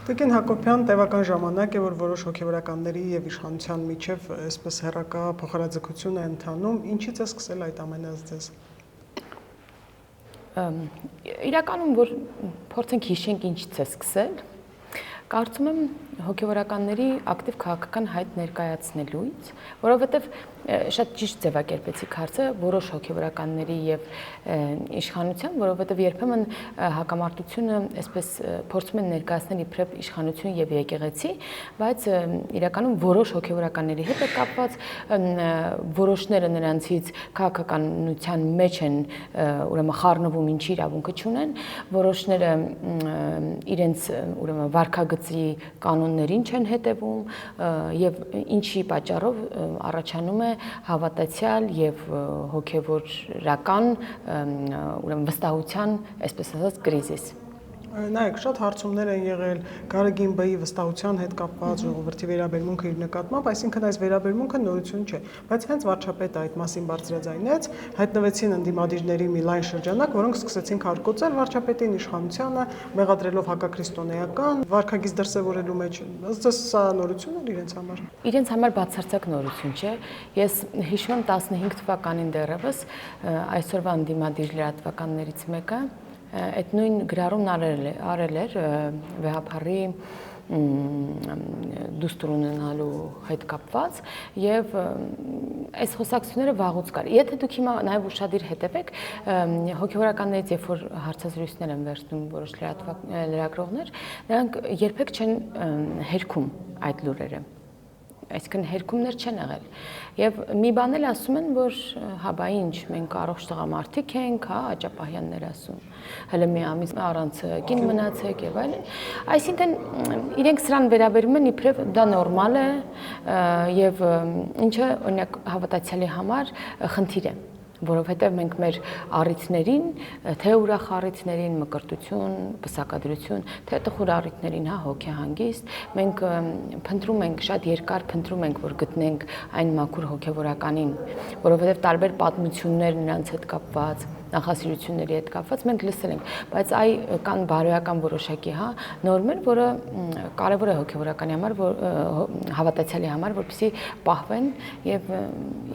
Տիկին Հակոբյան, տևական ժամանակ է, որ որոշ հոգևորականների եւ իշխանության միջև այսպես հերակա փոխհարաձգություն է ընթանում, ինչից է սկսել այդ ամենը ձեզ։ Իրականում որ փորձենք հիշենք ինչից է սկսել, կարծում եմ հոգևորականների ակտիվ քաղաքական հայտ ներկայացնելուց, որովհետև շատ ճիշտ ձևակերպեցիք հարցը որոշ հոգևորականների եւ իշխանության, որովհետև երբեմն հակամարտությունը այսպես փորձում են ներկայացնել իբրև իշխանություն եւ եկեղեցի, բայց իրականում որոշ հոգևորականների հետ է կապված, որոշները նրանցից քաղաքականության մեջ են ուրեմն խառնվում, ինչի իրավունքը չունեն, որոշները իրենց ուրեմն վարքագծի կանոններին չեն հետևում եւ ինչի պատճառով առաջանում է հավատացյալ եւ հոգեվորական ուրեմն վստահության, այսպես ասած, կրիզիս։ Նայեք, շատ հարցումներ են եղել Գարեգին Բ-ի վստահության հետ կապված ժողովրդի վերաբերմունքը իր նկատմամբ, այսինքն այս վերաբերմունքը նորություն չէ, բայց հենց վարչապետը այդ մասին բարձրաձայնեց, հայտնվեցին ընդդիմադիրների մի լայն շրջանակ, որոնք սկսեցին քարկոծել վարչապետին, իշխանությանը, մեղադրելով հակաքրիստոնեական, վարքագիծ դրսևորելու մեջ։ Ըստ սա նորություն է իրենց համար։ Իրենց համար բացարձակ նորություն չէ։ Ես հիշում եմ 15 թվականին դեռևս այսօրվա ընդդիմադիր լրատվականներից մեկը այդ նույն գրառումն արել էր վեհափառի դուստր ունենալու հետ կապված եւ այս խոսակցությունները վաղուց կար։ Եթե դուք հիմա նաեւ ուշադիր հետևեք, հոգեվորականներից երբ որ հարցազրույցներ են վերցնում որոշ լրագրողներ, նրանք երբեք չեն հերքում այդ լուրերը։ Այսինքն հերքումներ չեն եղել։ Եվ մի բան էլ ասում են, որ հա բա ինչ, մենք առողջ տղամարդիկ ենք, հա, Աճապահյաններ ասում։ Հələ մի ամիս առանց կին մնացեք եւ այլն։ Այսինքն իրենք սրան վերաբերում են իբրև դա նորմալ է եւ ինչը օրինակ հավատացյալի համար խնդիր է, որովհետև մենք մեր առիթներին, թե ուրախ առիթներին, մկրտություն, պսակադրություն, թե տխուր առիթներին, հա, հոգեհանգիստ, մենք փնտրում ենք, շատ երկար փնտրում ենք, որ գտնենք այն մաքուր հոգևորականին, որովհետև տարբեր պատմություններ նրանց հետ կապված, նախասիրությունների հետ կապված մենք լսել ենք, բայց այ կան բարոյական որոշակի, հա, նորմեր, որը կարևոր է հոգևորականի համար, հավատացյալի համար, որպեսզի պահվեն եւ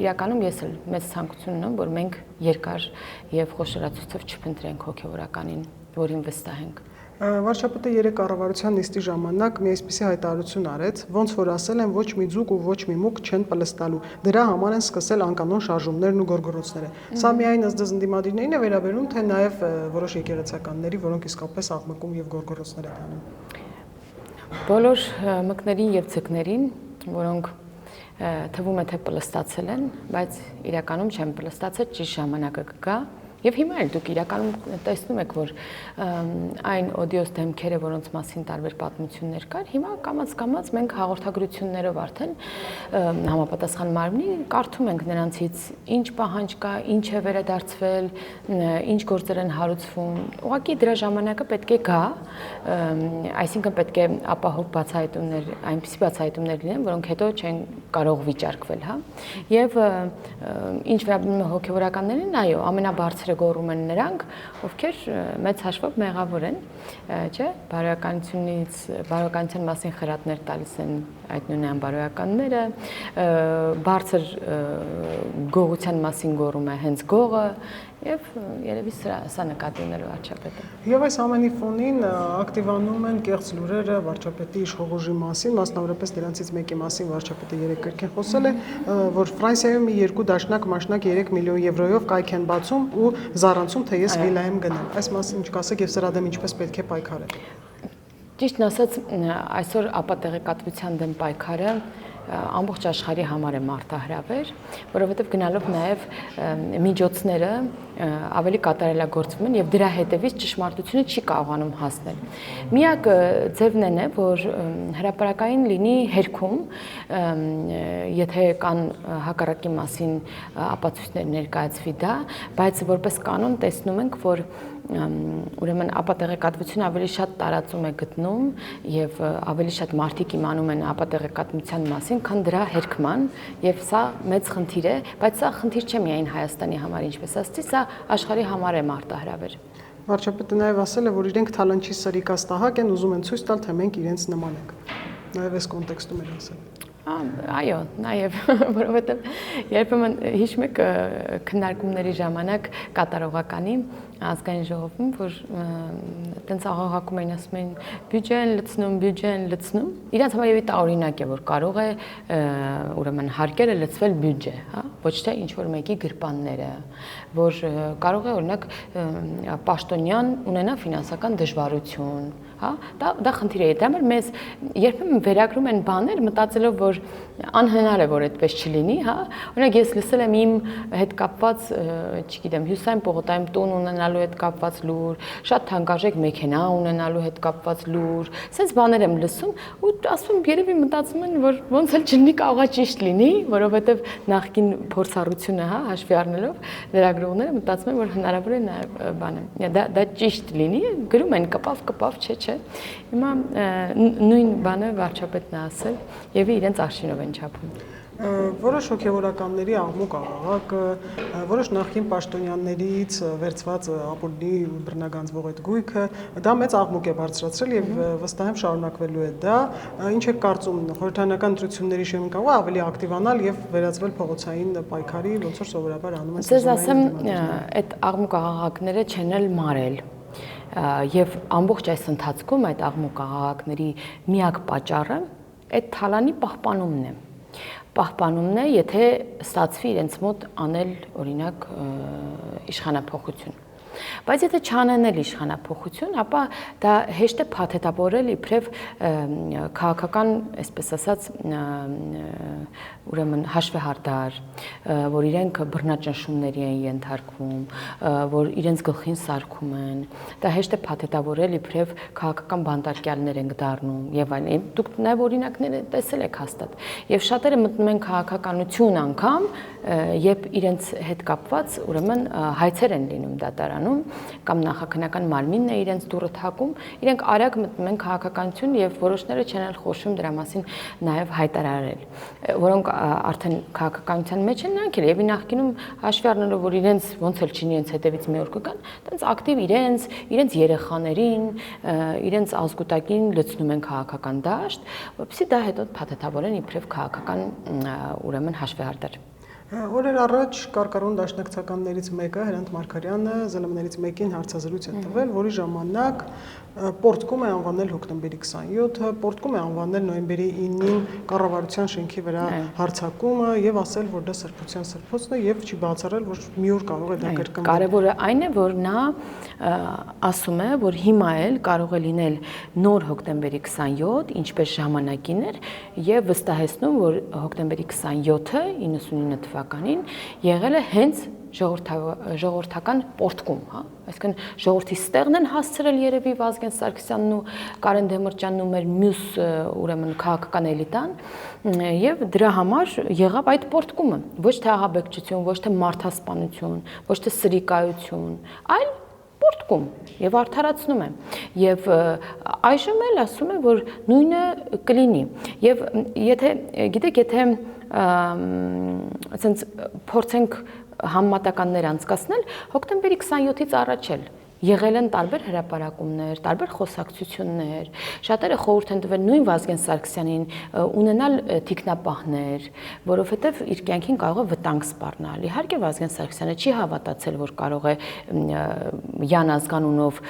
իրականում ես էլ մեծ ցանկություն ունեմ, որ մենք երկար եւ խոշորացուցիվ չփնտրենք հոգևորականին, որին վստահենք։ Վարչապետը երեք կառավարության նիստի ժամանակ մի այսպիսի հայտարարություն արեց, ոնց որ ասել են ոչ մի ձուկ ու ոչ մի մուկ չեն պլստալու։ Դրա համար են սկսել անկանոն շարժումներն ու գորգորոցները։ Սա միայն ըստ ընդդիմադիրներին է վերաբերում, թե նաև որոշ եկեղեցականների, որոնք իսկապես աղմկում եւ գորգորոցներ են անում։ Բոլոր մկներին եւ ցկներին, որոնք թվում է թե պլստացել են, բայց իրականում չեն պլստացել, ճիշտ ժամանակը կգա։ Եվ հիմա էլ դուք իրականում տեսնում եք, որ այն օդիոս դեմքերը, որոնց մասին տարբեր պատմություններ կար, հիմա կամաց-կամաց մենք հաղորդագրություններով արդեն համապատասխան մարմնի կարդում ենք նրանցից ինչ պահանջ կա, ինչ է վերադարձվել, ինչ գործեր են հարուցվում։ Ուղղակի դրա ժամանակը պետք է գա, այսինքն պետք է ապահով բացահայտումներ, այնպիսի բացահայտումներ լինեն, որոնք հետո չեն կարող վիճարկվել, հա։ Եվ ինչ վերաբերում է հոգևորականներին, այո, ամենաբարձրը գոռում են նրանք, ովքեր մեծ հաշվով մեղավոր են, չէ՞, բարոյականության մասին խրատներ տալիս են այդ նույն անբարոյականները, բարձր գողության մասին գոռում է հենց գողը, եւ երևի սա նկատի ուներ վարչապետը։ Եվ այս ամենի ֆոնին ակտիվանում են կեղծ լուրերը վարչապետի իշխող ուժի մասին, մասնավորապես դրանցից մեկի մասին վարչապետը երեք կրկին խոսել է, որ Ֆրանսիայում մի երկու դաշնակ մաշնակ 3 միլիոն եվրոյով կայք են բացում ու զառանցում, թե ես վիլա եմ գնամ։ Այս մասին ինչ կասեք եւ սրա դեմ ինչպես պետք է պայքարել։ Ճիշտն ասած, այսօր ապատեղեկատվության դեմ պայքարը ամբողջ աշխարհի համար է մարտահրավեր, որովհետև գնալով նաև միջոցները ավելի կատարելագործվում են եւ դրա հետևից ճշմարտությունը չի կարողանում հասնել։ Միակ ձևն է, որ հրապարակային լինի հերքում, եթե կան հակառակի մասին ապացույցներ ներկայացվի դա, բայց որպես կանոն տեսնում ենք, որ ուրեմն ապատեղեկատվությունը ավելի շատ տարածում է գտնում եւ ավելի շատ մարդիկ իմանում են ապատեղեկատվության մասին, քան դրա հերքման, եւ սա մեծ խնդիր է, բայց սա խնդիր չէ միայն Հայաստանի համար, ինչպես ասացի, սա աշխարհի համար է մարտահրավեր։ Վարչապետը նաև ասել է, որ իրենք թալանչի սրիկաստահակ են, ուզում են ցույց տալ, թե մենք իրենց նման ենք։ Նաև այս կոնտեքստում են ասել։ Այո, նաև, որովհետև երբեմն հիշում եք քննարկումների ժամանակ կատարողականի ազգային ժողովում, որ տենց աղաղակում էին, ասում էին բյուջե են լցնում։ Իրանց համար եւի տարօրինակ է, որ կարող է ուրեմն հարկերը լցվել բյուջե, հա, ոչ թե ինչ որ մեկի գրպանները, որ կարող է օրինակ պաշտոնյան ունենա ֆինանսական դժվարություն, հա, դա խնդիր է, դա մեզ երբեմն վերագրում են բաներ, մտածելով, որ անհնար է, որ այդպես չլինի, հա։ Օրինակ ես լսել եմ իմ հետ կապված, չգիտեմ, Հյուսային պողոտայում տուն ունենալու հետ կապված լուր, շատ թանկարժեք մեքենա ունենալու հետ կապված լուր, sense բաներ եմ լսում ու ասում երևի մտածում են, որ ոնց էլ չլինի կարող է ճիշտ լինի, որովհետև նախկին փորձառությունը, հա, հաշվի առնելով լրագրողները մտածում են, որ հնարավոր է նաև բանը դա ճիշտ լինի, գրում են կպավ, չէ։ Հիմա նույն բանը վարչապետն է ասել եւ իրենց արշինով են չափում։ Որոշ հոգևորականների աղմուկ աղաղակը, որոշ նախկին պաշտոնյաներից վերցված ապօրինի բռնագանձվող այդ գույքը, դա մեծ աղմուկ է բարձրացրել եւ վստահ եմ շարունակվելու է դա։ Ինչ է կարծում, խորհրդարանական ընտրությունների շեմին կարող է ավելի ակտիվանալ եւ վերածվել փողոցային պայքարի, ոնց որ սովորաբար անում են։ Ձեզ ասեմ, այդ աղմուկ աղաղակները չեն էլ մարել։ Եվ ամբողջ այս ընթացքում այդ աղմուկ աղաղակների միակ պատճառը այդ թալանի պահպանումն է, եթե ստացվի իրենց մոտ անել օրինակ իշխանափոխություն։ Բայց եթե չանեն իշխանափոխություն, ապա դա հեշտ է փաթեթավորել իբրև քաղաքական, այսպես ասած, ուրեմն հաշվեհարդար, որ իրենք բռնաճնշումների են ենթարկվում, որ իրենց գլխին սարքում են, դա հեշտ է փաթեթավորել իբրև քաղաքական բանտարկյալներ են դառնում եւ այլն։ Դուք նաեւ օրինակները տեսել եք հաստատ։ Եվ շատերը մտնում են քաղաքականություն անգամ, երբ իրենց հետ կապված ուրեմն հայցեր են լինում դատարանում կամ նախաքննական մարմինն է իրենց դուռը թակում, իրենք արագ մտնում են քաղաքականություն եւ որոշները չեն էլ խոշում դրա մասին նաեւ հայտարարել, որոնք արդեն քաղաքականության մեջ են նրանք եւ նախկինում հաշվի առնելով որ իրենց ոնց էլ չի իրենց հետևից մի օր կգան, տենց ակտիվ իրենց երեխաներին, իրենց ազգուտակին լցնում են քաղաքական դաշտ, որովհետեւ դա հետո փաթեթավորեն իբրև քաղաքական ուրեմն հաշվեհարդար։ Օրեր առաջ կարկառուն դաշնակցականներից մեկը Հրանտ Մարգարյանը ԶԼՄ-ներից մեկին հարցազրույց է տվել, որի ժամանակ պորտկում է անվանել հոկտեմբերի 27-ը, պորտկում է անվանել նոյեմբերի 9-ին կառավարության շենքի վրա հարձակումը եւ ասել, որ դա սրբության սրբոցն է եւ չի բացառել, որ մի օր կարող է դա կրկնվել։ Կարևորը այն է, որ նա ասում է, որ հիմա էլ կարող է լինել նոր հոկտեմբերի 27, ինչպես ժամանակին էր, եւ վստահեցնում, որ հոկտեմբերի 27-ը 99 թվականին եղել է հենց ժողովրդական պորտկում, հա, այսինքն ժողովրդի ստեղն են հասցրել երևի Վազգեն Սարգսյանն ու Կարեն Դեմիրճյանն ու մեր մյուս ուրեմն քաղաքական էլիտան եւ դրա համար եղավ այդ պորտկումը, ոչ թե ահաբեկչություն, ոչ թե մարդասպանություն, ոչ թե սրիկայություն, այլ պորտկում եւ արդարացնում է եւ այժմ էլ ասում է որ նույնը կլինի եւ եթե գիտեք եթե ասենց փորձենք համեմատականներ անցկացնել հոկտեմբերի 27-ից առաջ էլ եղել են տարբեր հրապարակումներ, տարբեր խոսակցություններ, շատերը խորհուրդ են տվել նույն Վազգեն Սարգսյանին ունենալ թիկնապահներ, որովհետև իր կյանքին կարող է վտանգ սպառնալ։ Իհարկե Վազգեն Սարգսյանը չի հավատացել, որ կարող է Յան ազգանունով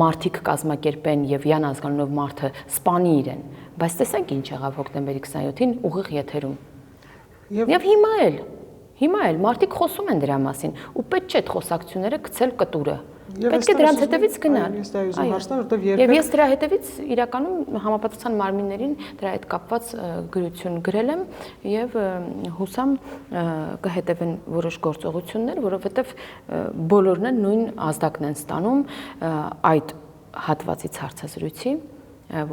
մարդիկ կազմակերպեն եւ Յան ազգանունով մարդը սպանի իրեն, բայց տեսանք ինչ եղավ հոկտեմբերի 27-ին ուղիղ եթերում։ Եվ հիմա էլ մարդիկ խոսում են դրա մասին ու պետք չէ այդ խոսակցությունները գցել կտուրը։ Պետք է դրանց հետևից գնալ։ Եվ ես դրա հետևից իրականում համապատասխան մարմիններին դրա հետ կապված գրություն գրել եմ եւ հուսամ կհետևեն որոշ գործողություններ, որովհետեւ բոլորն են նույն ազդակն են ստանում այդ հատվածից հարցազրույցի,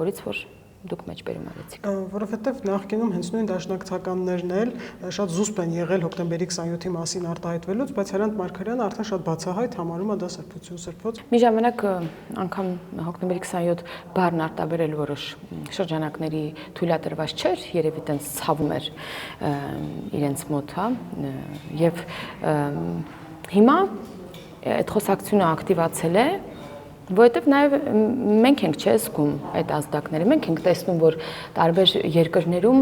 որից որ դուք մեջբերում արեցիք։ Որովհետև նախկինում հենց նույն դաշնակցականներն էլ շատ զուսպ են եղել հոկտեմբերի 27-ի մասին արտահայտվելուց, բայց Հրանտ Մարգարյանը արդեն շատ բացահայտ համարում է դա սրբություն սրբոց։ Մի ժամանակ անգամ հոկտեմբերի 27 բառն արտաբերել որոշ շրջանակների թույլատրված չէր, երևի տենց ցավում էր իրենց մոտ, հա, եւ հիմա այդ խոսակցությունը ակտիվացել է Որովհետև նաև մենք ենք չէ զգում այդ ազդակները, մենք ենք տեսնում, որ տարբեր երկրներում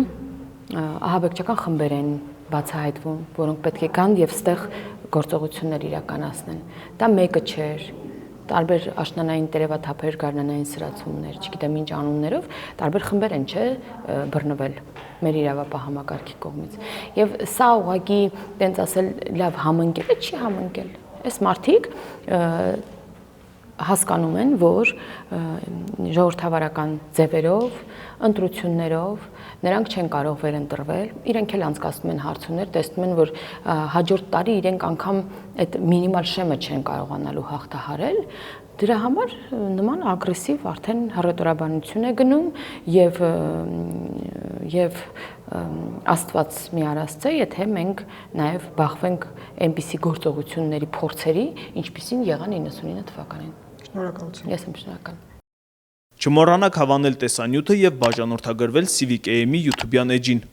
ահաբեկչական խմբեր են բացահայտվում, որոնք պետք է գան եւ ստեղ գործողություններ իրականացնեն։ Դա մեկը չէր, տարբեր աշնանային տերևաթափեր, գարնանային սրացումներ, չգիտեմ ինչ անուններով, տարբեր խմբեր են չէ բռնվել մեր իրավապահ համակարգի կողմից։ Եվ սա ուղղակի տենց ասել լավ համընկել է, չի համընկել։ Այս մարդիկ հասկանում են, որ ժողովրդավարական ձևերով, ընտրություններով նրանք չեն կարող վերընտրվել, իրենք էլ անցկացնում են հարցումներ, տեսնում են, որ հաջորդ տարի իրենք անգամ այդ մինիմալ շեմը չեն կարողանալու հաղթահարել, դրա համար նման ագրեսիվ արդեն հռետորաբանություն է գնում եւ Աստված մի արասցե, եթե մենք նաև բախվենք այնպիսի գործողությունների փորձերի, ինչպիսին եղան 99 թվականին։ Շնորհակալություն։ Ես եմ շնորհակալ։ Չմոռանաք հավանել տեսանյութը եւ բաժանորդագրվել Civic AM-ի YouTube-յան էջին։